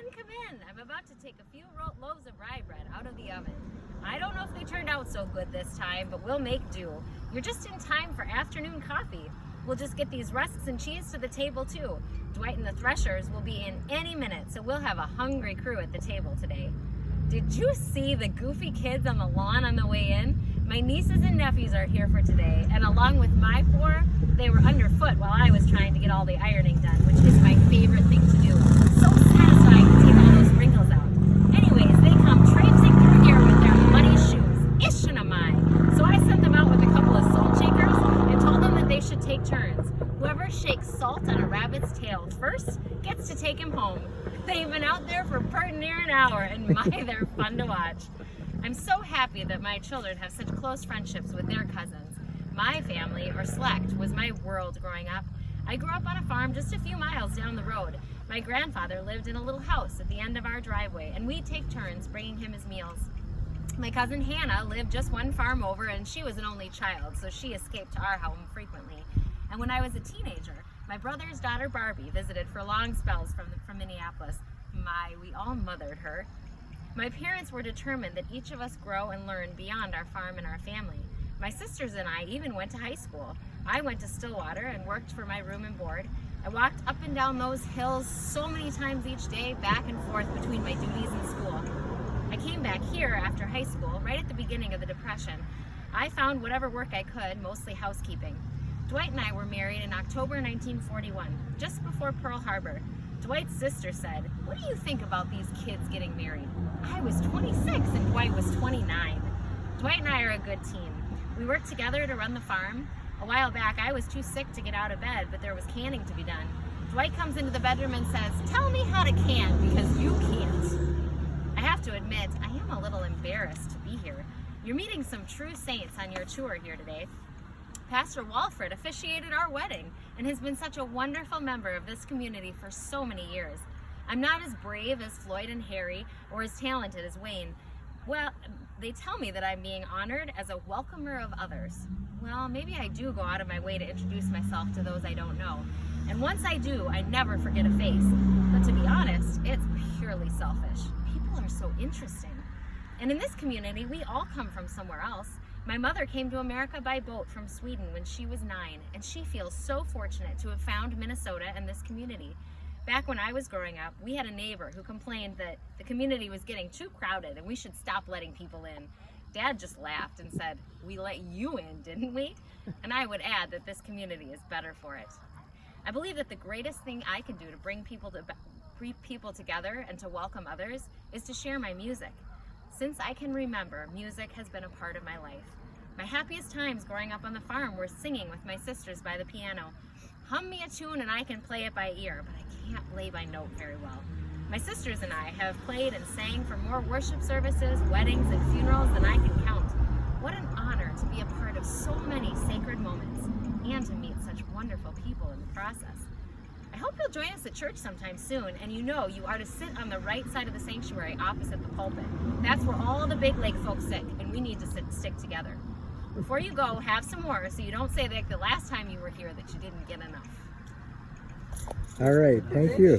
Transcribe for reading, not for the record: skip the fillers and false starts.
come in. I'm about to take a few loaves of rye bread out of the oven. I don't know if they turned out so good this time, but we'll make do. You're just in time for afternoon coffee. We'll just get these rusks and cheese to the table too. Dwight and the Threshers will be in any minute, so we'll have a hungry crew at the table today. Did you see the goofy kids on the lawn on the way in? My nieces and nephews are here for today, and along with my 4, they were underfoot while I was trying to get all the ironing done, which is my favorite thing to do. So satisfying to take all those wrinkles out. Anyways, they come traipsing through here with their muddy shoes. Ish and a mine. So I sent them out with a couple of salt shakers and told them that they should take turns. Whoever shakes salt on a rabbit's tail first gets to take him home. They've been out there for pretty near an hour, and my, they're fun to watch. I'm so happy that my children have such close friendships with their cousins. My family, or Select, was my world growing up. I grew up on a farm just a few miles down the road. My grandfather lived in a little house at the end of our driveway, and we'd take turns bringing him his meals. My cousin Hannah lived just one farm over, and she was an only child, so she escaped to our home frequently. And when I was a teenager, my brother's daughter Barbie visited for long spells from Minneapolis. We all mothered her. My parents were determined that each of us grow and learn beyond our farm and our family. My sisters and I even went to high school. I went to Stillwater and worked for my room and board. I walked up and down those hills so many times each day, back and forth between my duties and school. I came back here after high school, right at the beginning of the Depression. I found whatever work I could, mostly housekeeping. Dwight and I were married in October 1941, just before Pearl Harbor. Dwight's sister said, "What do you think about these kids getting married?" I was 26 and Dwight was 29. Dwight and I are a good team. We worked together to run the farm. A while back, I was too sick to get out of bed, but there was canning to be done. Dwight comes into the bedroom and says, "Tell me how to can, because you can't." I have to admit, I am a little embarrassed to be here. You're meeting some true saints on your tour here today. Pastor Walford officiated our wedding and has been such a wonderful member of this community for so many years. I'm not as brave as Floyd and Harry or as talented as Wayne. Well, they tell me that I'm being honored as a welcomer of others. Well, maybe I do go out of my way to introduce myself to those I don't know. And once I do, I never forget a face. But to be honest, it's purely selfish. People are so interesting. And in this community, we all come from somewhere else. My mother came to America by boat from Sweden when she was 9, and she feels so fortunate to have found Minnesota and this community. Back when I was growing up, we had a neighbor who complained that the community was getting too crowded and we should stop letting people in. Dad just laughed and said, "We let you in, didn't we?" And I would add that this community is better for it. I believe that the greatest thing I can do to bring people together and to welcome others is to share my music. Since I can remember, music has been a part of my life. My happiest times growing up on the farm were singing with my sisters by the piano. Hum me a tune and I can play it by ear, but I can't play by note very well. My sisters and I have played and sang for more worship services, weddings, and funerals than I can count. What an honor to be a part of so many sacred moments and to meet such wonderful people in the process. I hope you'll join us at church sometime soon, and you know you are to sit on the right side of the sanctuary opposite the pulpit. That's where all the big lake folks sit, and we need to stick together. Before you go, have some more so you don't say like the last time you were here that you didn't get enough. All right, thank you.